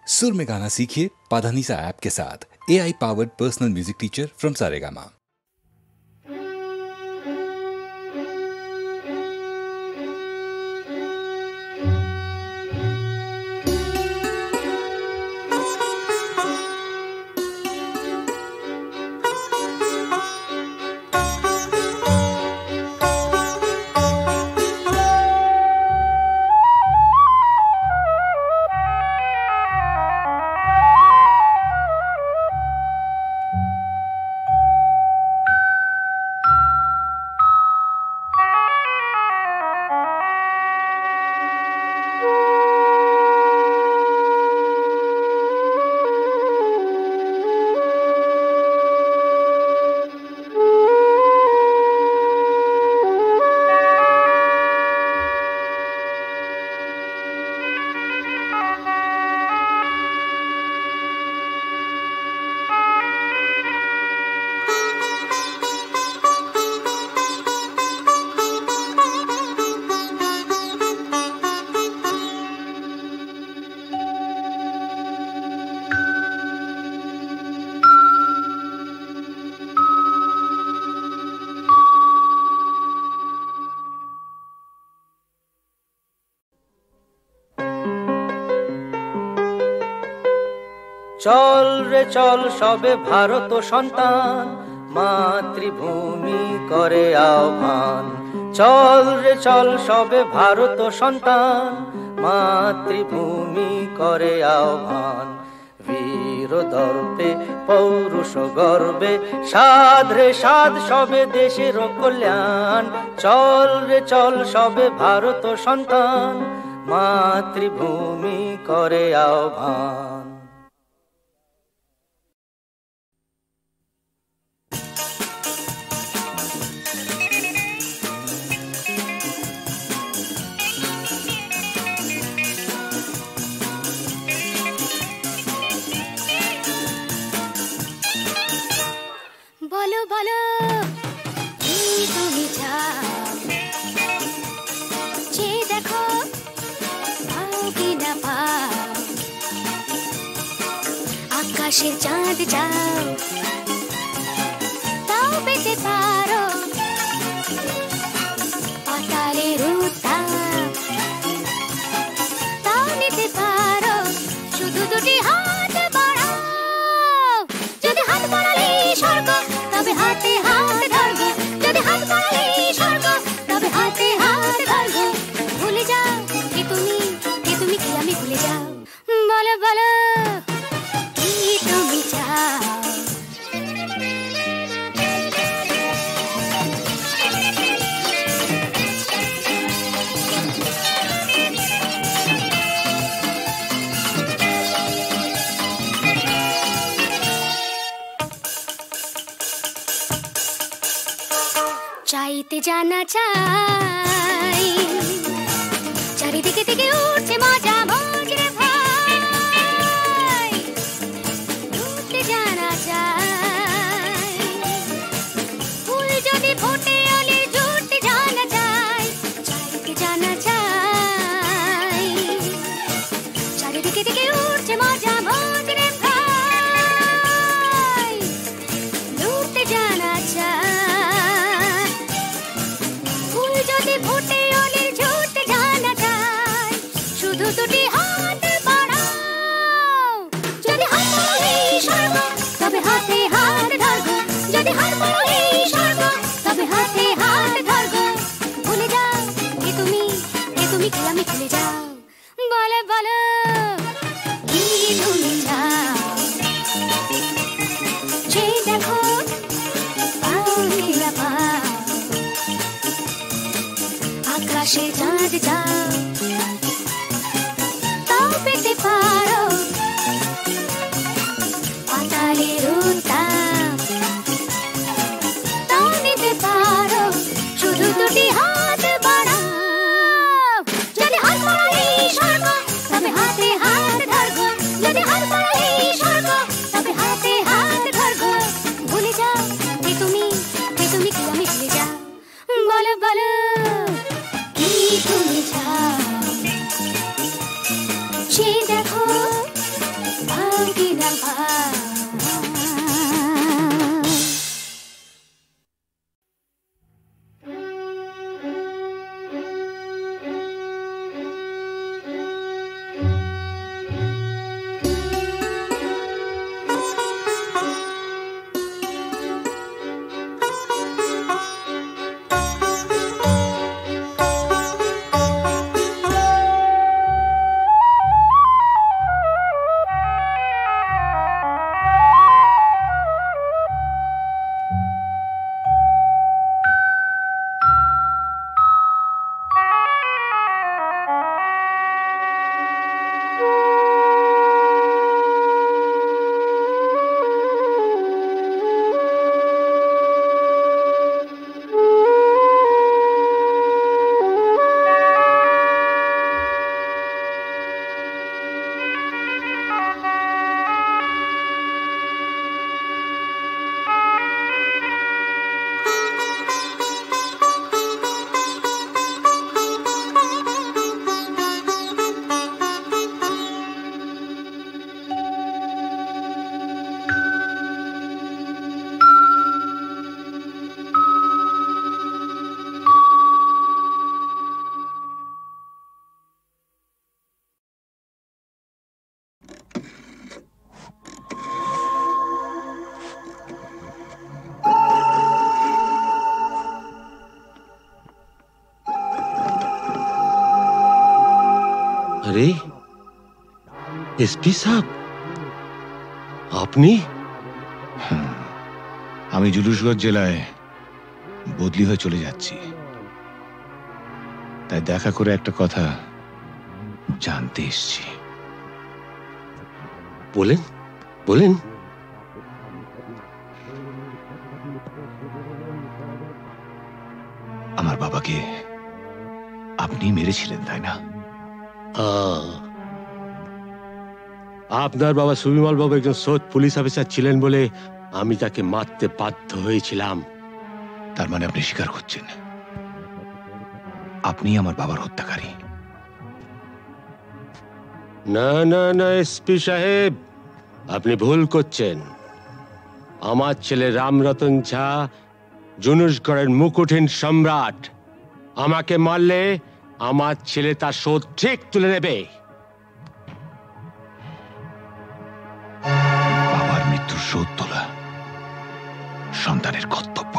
सुर में गाना सीखिए पाधानीसा ऐप के साथ। AI powered personal music teacher from Saregama. চল রে চল সবে ভারত সন্তান, মাতৃভূমি করে আহ্বান। চল রে চল সবে ভারত সন্তান, মাতৃভূমি করে আহ্বান। বীর দর্পে পৌরুষ গর্বে সাধ রে সাধ সবে দেশের কল্যাণ। চল রে চল সবে ভারত সন্তান, মাতৃভূমি করে আহ্বান। বলো বলো কি তুমি চাও, যে দেখো পাও কি না পাও। আকাশের চাঁদ চাও, তাও পেতে পারো। পাতালের উত্তাপ, তাও নিতে পারো। শুধু দুটি হাত বাড়াও, যদি হাত বাড়ালে স্বর্গ তবে হাতে হাত ধরবো। যদি হাত বাড়ালে স্বর্গ তবে হাতে হাত ধরবো। ভুলে যাও কে তুমি কি আমি ভুলে যাও। বলো বলো কি তুমি চাও। চাইতে জানা চাই, চারিদিকে থেকে উঠছে মজা মজ রে ভাই। উঠতে জানা চাই, ফুল যদি ফোটে অলি জুটতে জানা চাই। চাইতে জানা চাই, চারিদিকে থেকে উঠছে মজা মজ রে ভাই। উঠতে জানা চাই, যদি ফুটে অলির ঝুট জানা চাই। শুধু দুটি হাত বাড়াও, যদি হাত বাড়ালে স্বর্গ তবে হাতে হাত ধরবো। যদি হাত বাড়ালে স্বর্গ তবে হাতে হাত ধরবো। ভুলে যাও কে তুমি কি আমি ভুলে যাও। বলো বলো কি তুমি চাও, যে দেখো পাও কি না পাও। আকাশে চাঁদ চাও, তাও পেতে পারো। পাতালের উত্তাপ, তাও নিতে পারো। শুধু দুটি হাত বাড়াও, যদি হাত বাড়ালে স্বর্গ তবে হাতে হাত ধরবো। যদি হাত বাড়ালে স্বর্গ তবে হাতে হাত ধরবো। ভুলে যাও কে তুমি কি আমি ভুলে যাও। বলো বলো কি তুমি চাও। এসপি সাহেব, আপনি? আমি জুলুসগঞ্জ জেলায় বদলি হয়ে চলে যাচ্ছি, তাই দেখা করে একটা কথা জানতে এসেছি। বলেন বলেন। আমার বাবাকে আপনি মেরেছিলেন, তাই না? আপনার বাবা সুবিমল বাবু একজন সৎ পুলিশ অফিসার ছিলেন বলে আমি তাকে মারতে বাধ্য হয়েছিলাম। তার মানে আপনি স্বীকার করছেন আপনি আমার বাবার হত্যাকারী? না না না এসপি সাহেব, আপনি ভুল করছেন। আমার ছেলে রামরতন ঝা জুনুসগড়ের মুকুটহীন সম্রাট। আমাকে মারলে আমার ছেলে তার শোধ ঠিক তুলে নেবে। বাবার মৃত্যুর শোধ তোলা সন্তানের কর্তব্য।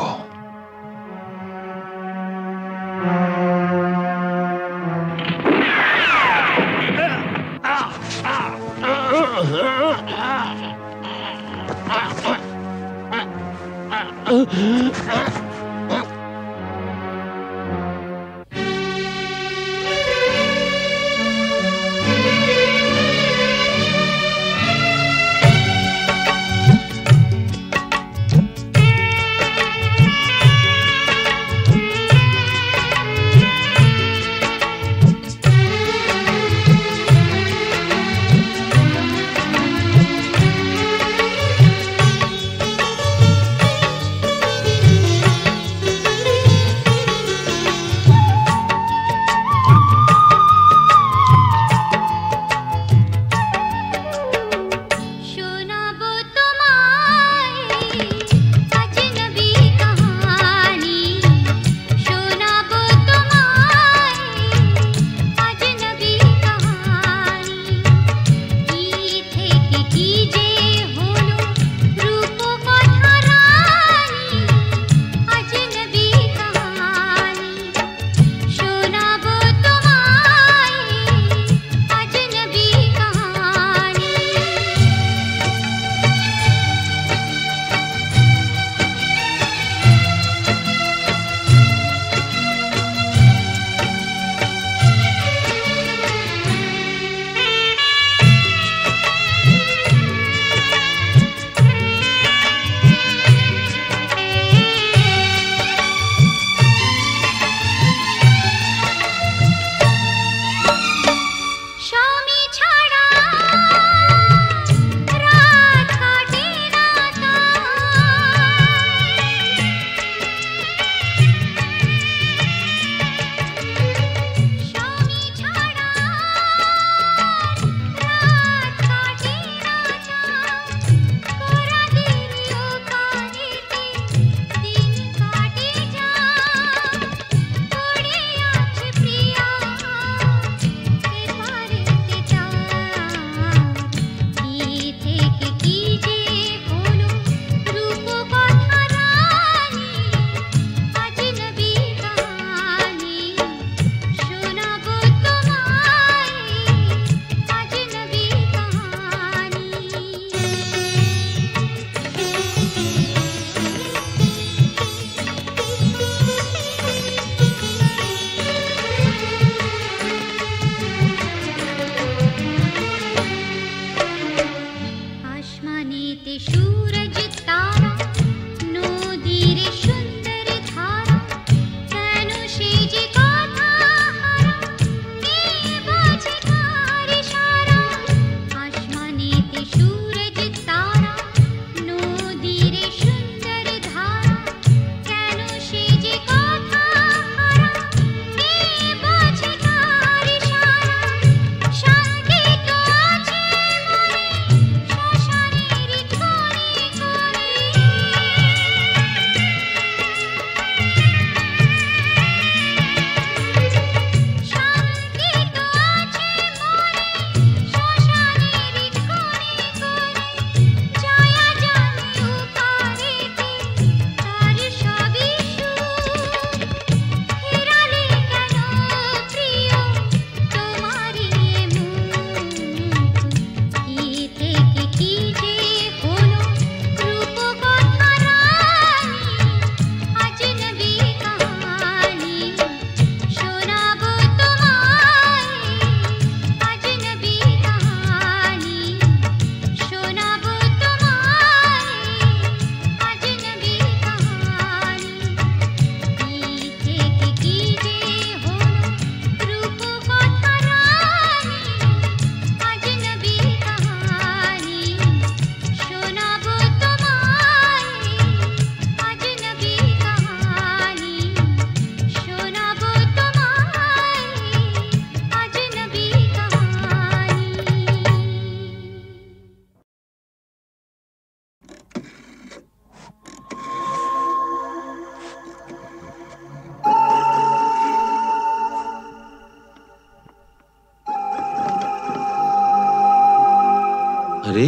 আরে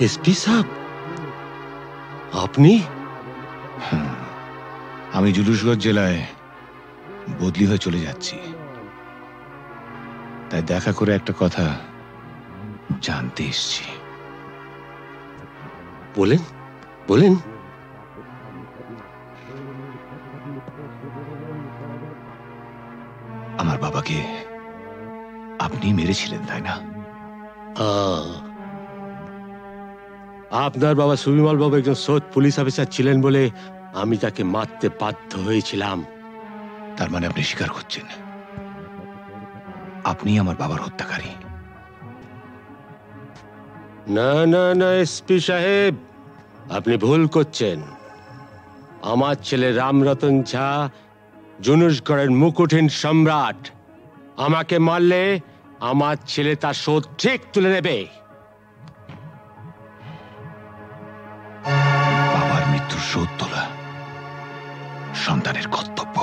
এসপি সাহেব, আপনি? আমি জুলুসগঞ্জ জেলায় বদলি হয়ে চলে যাচ্ছি, তাই দেখা করে একটা কথা জানতে এসেছি। বলেন বলেন। আমার বাবাকে আপনি মেরেছিলেন, তাই না? আপনার বাবা সুবিমল বাবু একজন সৎ পুলিশ অফিসার ছিলেন বলে আমি তাকে মারতে বাধ্য হয়েছিলাম। তার মানে আপনি স্বীকার করছেন আপনি আমার বাবার হত্যাকারী? না না না এসপি সাহেব, আপনি ভুল করছেন। আমার ছেলে রামরতন ঝা জুনুসগড়ের মুকুটহীন সম্রাট। আমাকে মারলে আমার ছেলে তার শোধ ঠিক তুলে নেবে। বাবার মৃত্যুর শোধ তোলা সন্তানের কর্তব্য।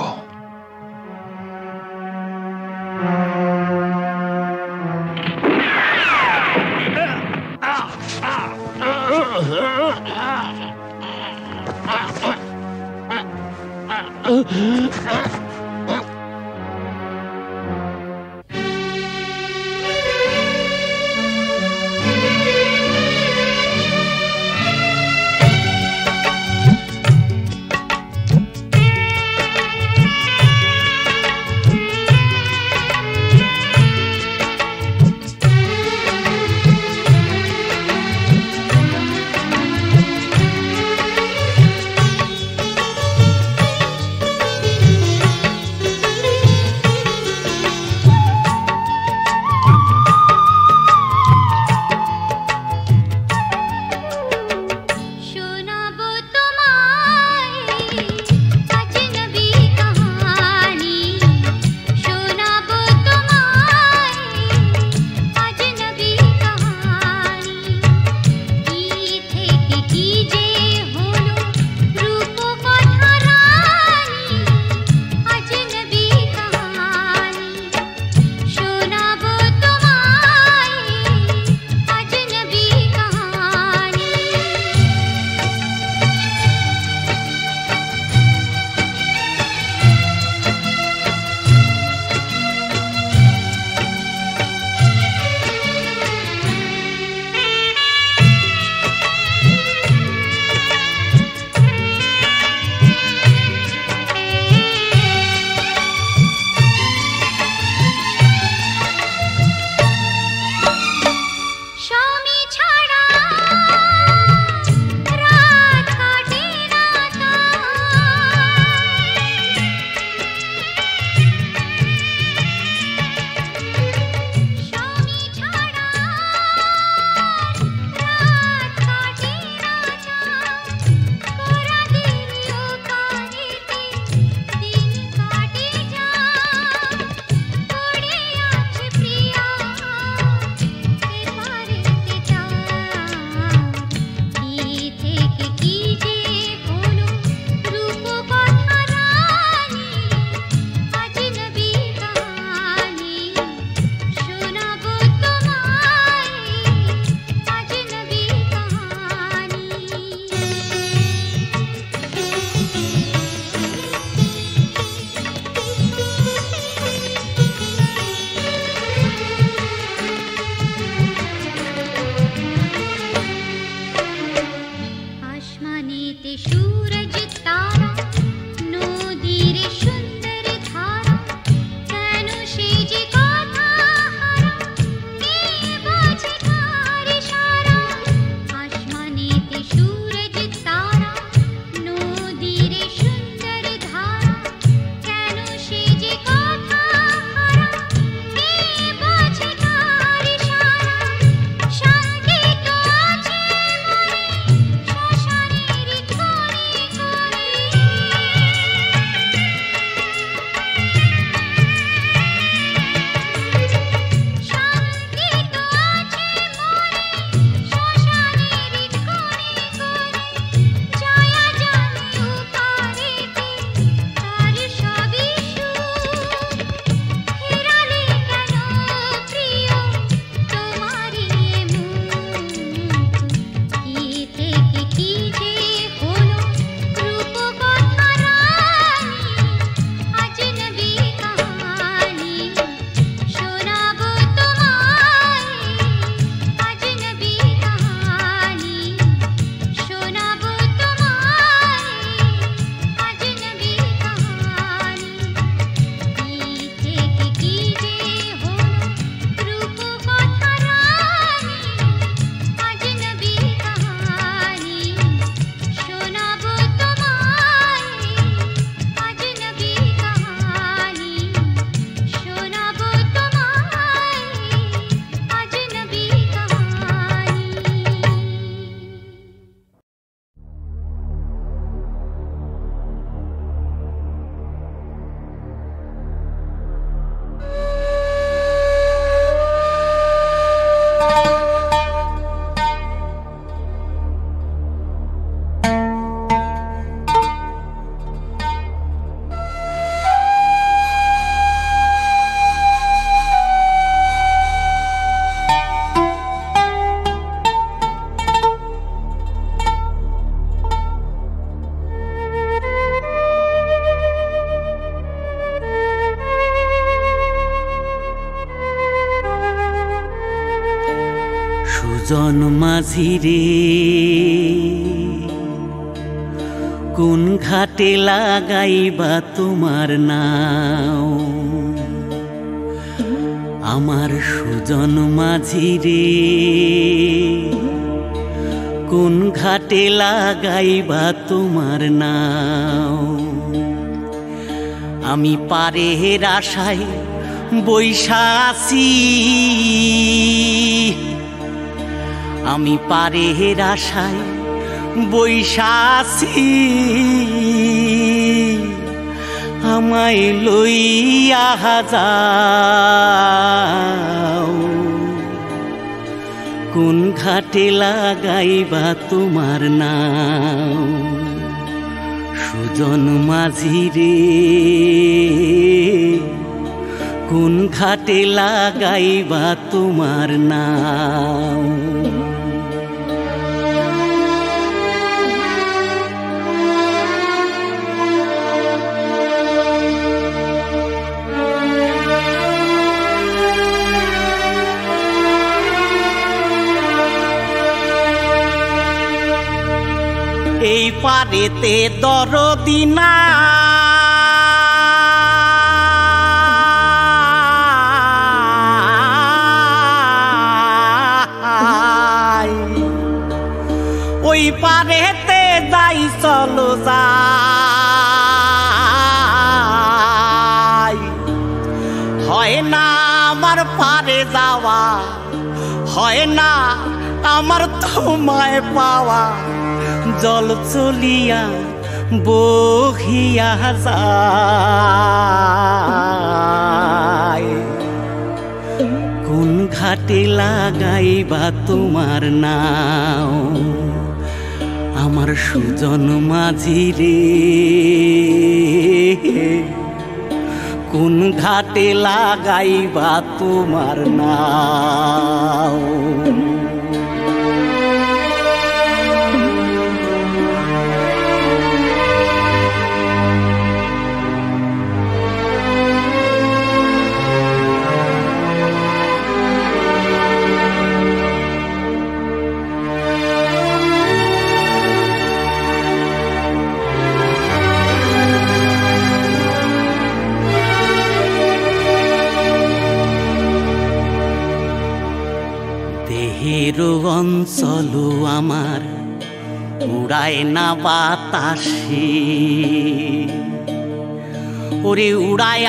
সুজন মাঝি রে কোন ঘাটে লাগাইবা তোমার নাও আমার সুজন মাঝি রে কোন ঘাটে লাগাইবা তোমার নাও আমি পারের আশায় বৈশা আছি আমি পারের আশায় বৈশা আছি আমায় লইয়া যাও কোন ঘাটে লাগাইবা তোমার নাও সুজন মাঝি রে কোন ঘাটে লাগাইবা তোমার নাও এই পারেতে দরদি নাই ওই পারেতে যাই চলো যাই হয় না আমার পারে যাওয়া হয় না আমার তোমায় পাওয়া জল চলিয়া বহিয়া যায় কোন ঘাটে লাগাইবা তোমার নাও আমার সুজন মাঝি রে কোন ঘাটে লাগাইবা তোমার নাও দেহের অঞ্চল আমার উড়ায় না বাতাসে ওরে উড়ায়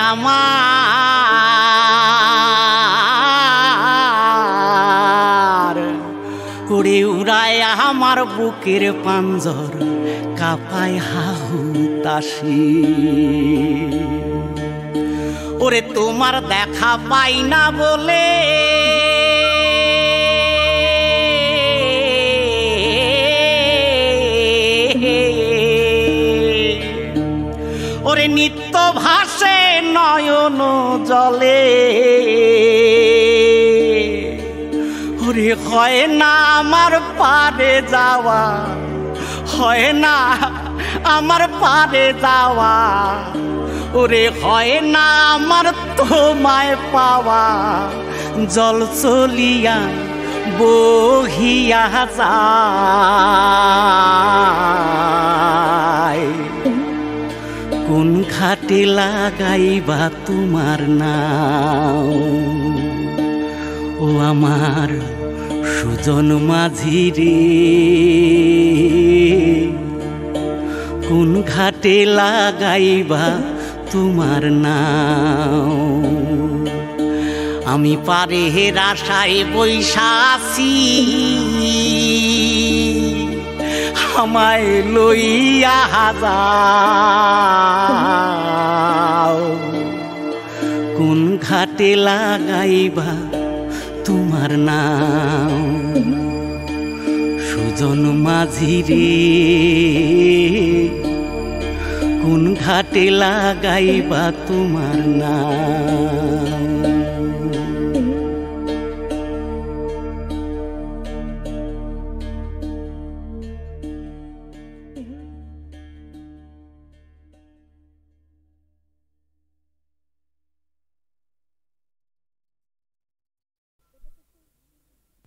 আমার ওরে উড়ায় আমার বুকের পাঞ্জর কাঁপায় হাহুতাশি ওরে তোমার দেখা পাই না বলে ওরে নিত্য ভাসে নয়ন জলে ওরে হয় না আমার পারে যাওয়া হয় না আমার পারে যাওয়া ওরে হয় না আমার তোমায় পাওয়া জল চলিয়া বহিয়া যায় কোন ঘাটে লাগাইবা তোমার নাও ও আমার সুজন মাঝি রে কোন ঘাটে লাগাইবা তোমার নাও আমি পারের আশায় বৈশা আছি আমায় লইয়া যাও কোন ঘাটে লাগাইবা তোমার নাও সুজন মাঝি রে কোন ঘাটে লাগাইবা তোমার নাও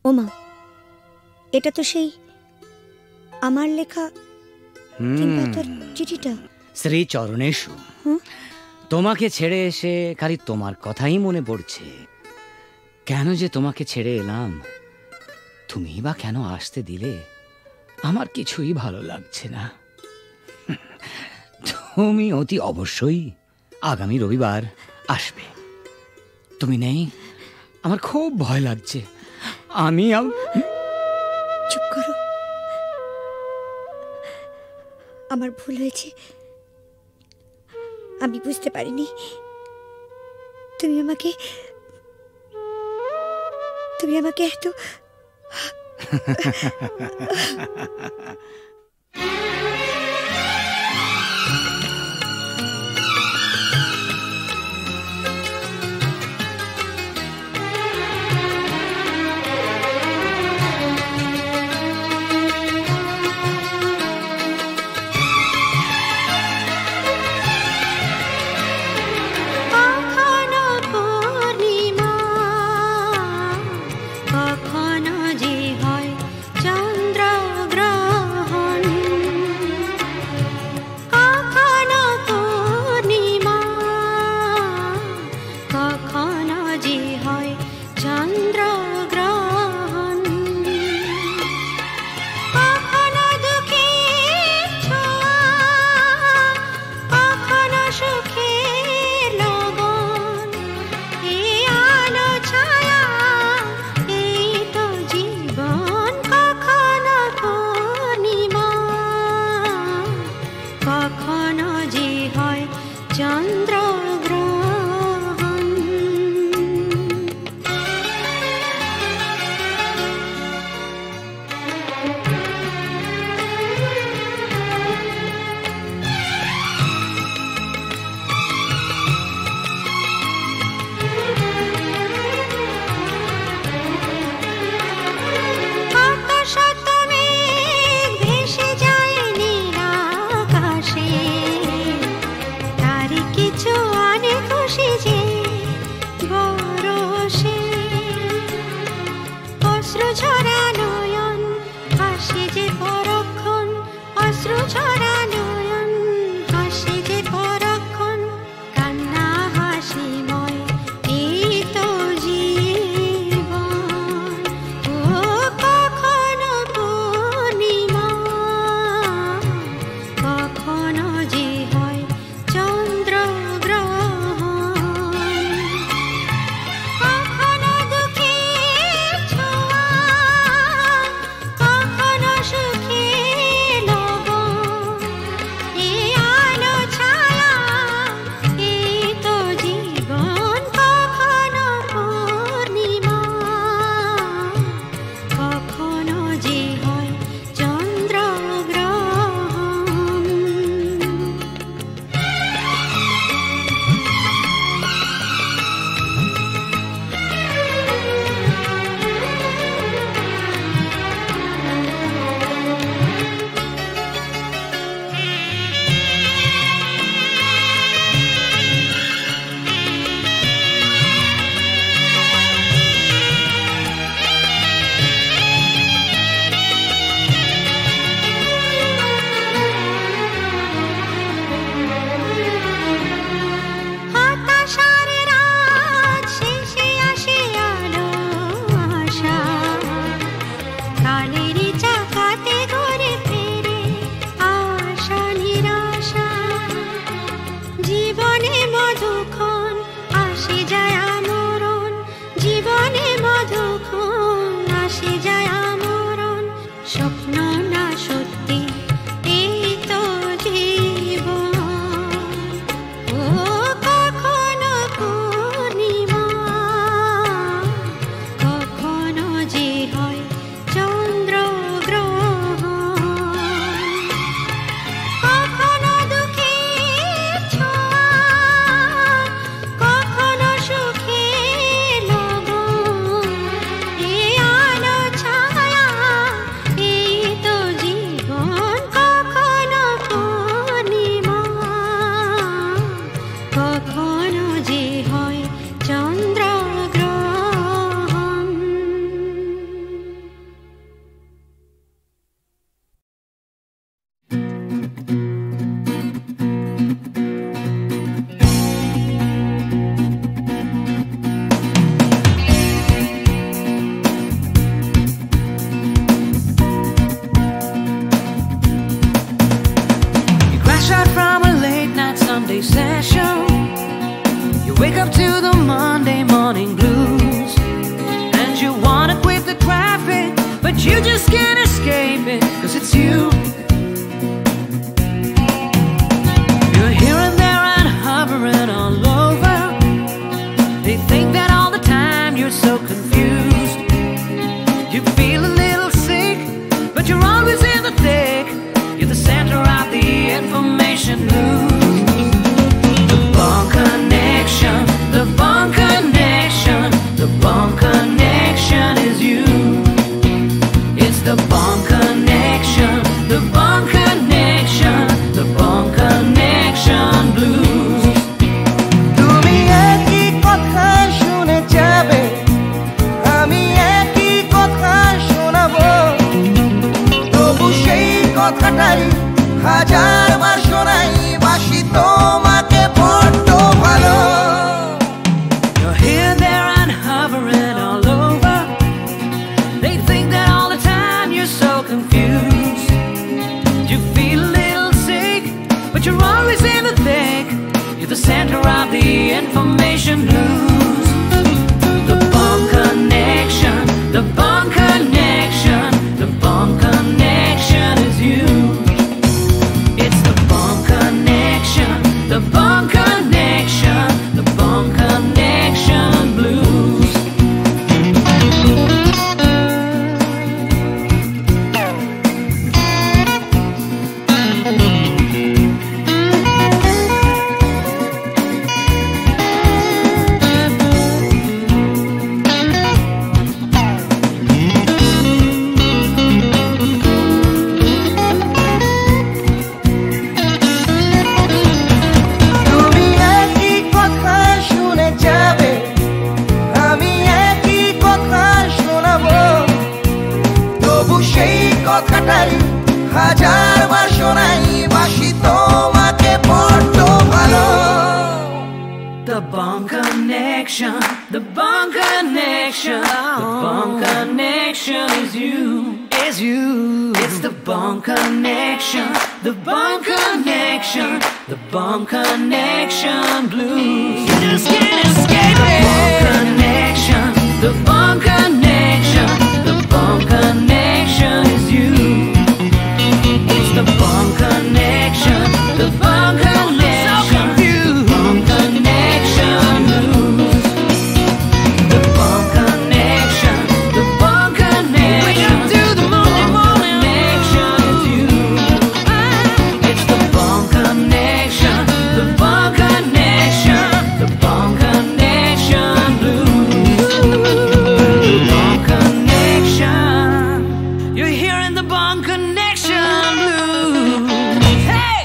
ওমা এটা তো সেই আমার লেখা তিন পাতার চিঠিটা। শ্রী চরণেশু, তোমাকে ছেড়ে এসে খালি তোমার কথাই মনে পড়ছে। কেন যে তোমাকে ছেড়ে এলাম, তুমি বা কেন আসতে দিলে, আমার কিছুই ভালো লাগছে না। তুমি অতি অবশ্যই আগামী রবিবার আসবে। তুমি নেই, আমার খুব ভয় লাগছে। আমি চুপ করো, আমার ভুল হয়েছে। আমি বুঝতে পারিনি তুমি আমাকে এত এই তো but you just can't escape it, 'cause it's you. You're here and there and hovering all over. They think that all the time you're so confused. You feel a little sick, but you're always in the thick. You're the center of the information news. The Bond Connection, the Bond Connection, the Bond Connection is you. It's the Bond Connection, the Bond Connection, the Bond Connection blues. তুমি একই কথা শুনে যাবে, আমি একই কথা শোনাবো, তবু সেই কথাটাই হাজারবার শোনাই, বাসি তোমাকে বড্ড ভালো। You're here, there, and hovering all over. They think that all the time you're so confused. You feel a little sick, but you're always in the thick. You're the center of the information news. The Bond Connection, the Bond Connection, the Bond Connection is you. It's the Bond Connection, the Bond Connection, the Bond Connection blues. তুমি একই কথা শুনে যাবে, আমি একই কথা শোনাবো, তবু সেই কথাটাই হাজারবার শোনাই, বাসি তোমাকে বড্ড ভালো। The Bond Connection, the Bond Connection, the Bond Connection is you, is you. It's the Bond Connection, the Bond Connection, the Bond Connection blues. You just can't escape it. The Bond Connection, the Bond Connection, the Bond Connection is you. It's the Bond Connection, the Bond Connection, the Bond Connection blues. The Bond Connection, the Bond Connection, way up to the morning connection is you. It's the Bond Connection, the Bond Connection, the Bond Connection blues. The Bond Connection, you're hearing the Bond Connection blues. Hey!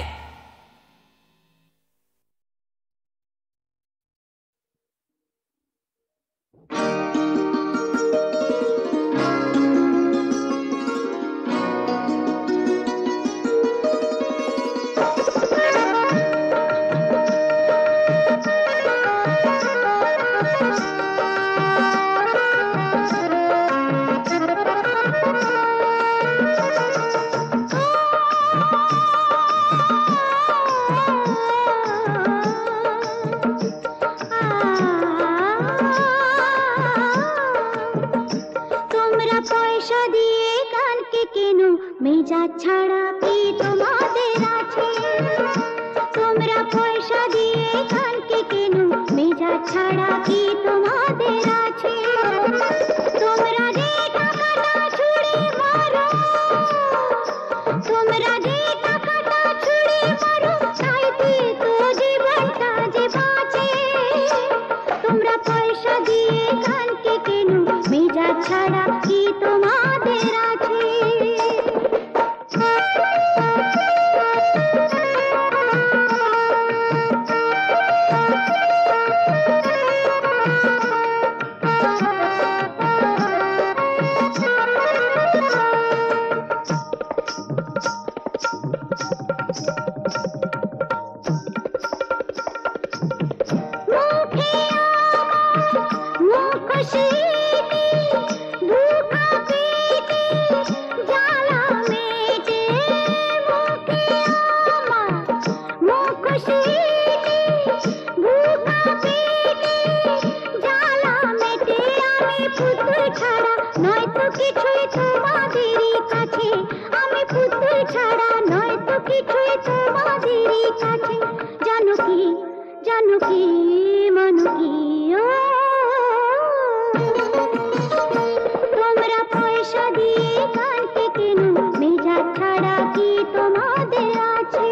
তোমরা পয়সা দিয়ে কানকে কেনো, মেজাজ ছাড়া কি তোমাদের আছে? তোমরা পয়সা দিয়ে কানকে কেনো, মেজাজ ছাড়া কি তোমাদের আছে? তোমরা যে টাকাটা ছুঁড়ে মারো, তোমরা যে টাকাটা ছুঁড়ে মারো, তাইতে তো জীবনটা যে বাঁচে। তোমরা পয়সা দিয়ে কানকে কেনো, মেজাজ ছাড়া কি তোমাদের আছে? কালকে কেন মেজাজ ছাড়া কি তোমাদের আছে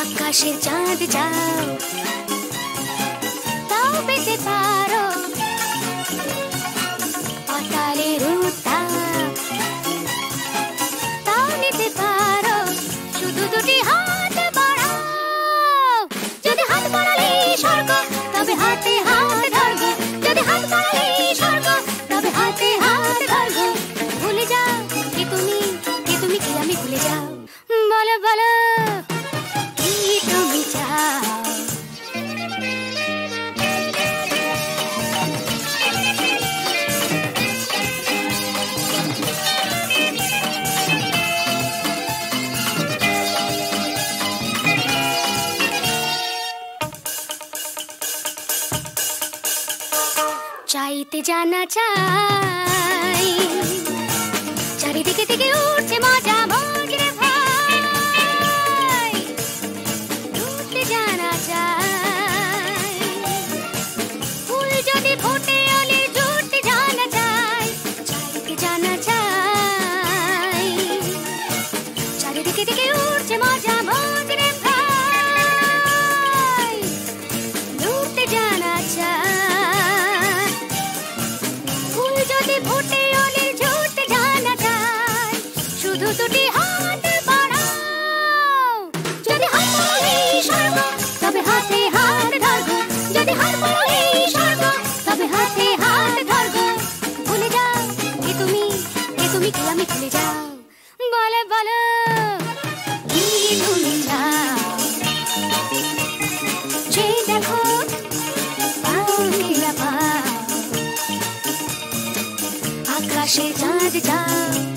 আকাশের চাঁদ যাও তাও পেতে পারো পাতালের উত্তাপ তাও নিতে পারো শুধু দুটি হাত বাড়াও যদি হাত বাড়ালে স্বর্গ তবে হাতে হাত ধরবো যদি হাত বাড়ালে স্বর্গ তবে হাতে হাত ধরবো ভুলে যাও কে তুমি কি আমি ভুলে যাও বলো বলো চাইতে জানা চাই চারিদিকে থেকে উঠছে মজা মগরে ভাই উঠতে জানা চাই ফুল যদি ফোটে অলি জুটতে জানা চাই চাইতে জানা চাই চারিদিকে থেকে উঠছে মজা মগরে ভাই উঠতে জানা চাই ফুটে অলি ঝুটতে জানা চাই শুধু দুটি হাত বাড়াও যদি হাত বাড়ালে স্বর্গ তবে হাতে হাত ধরবো যদি হাত বাড়ালে স্বর্গ তবে হাতে হাত ধরবো ভুলে যাও কে তুমি কি আমি ভুলে যাও বলো বলো কি তুমি চাও যে দেখো পাও কি না পাও আকাশে চাঁদ যাও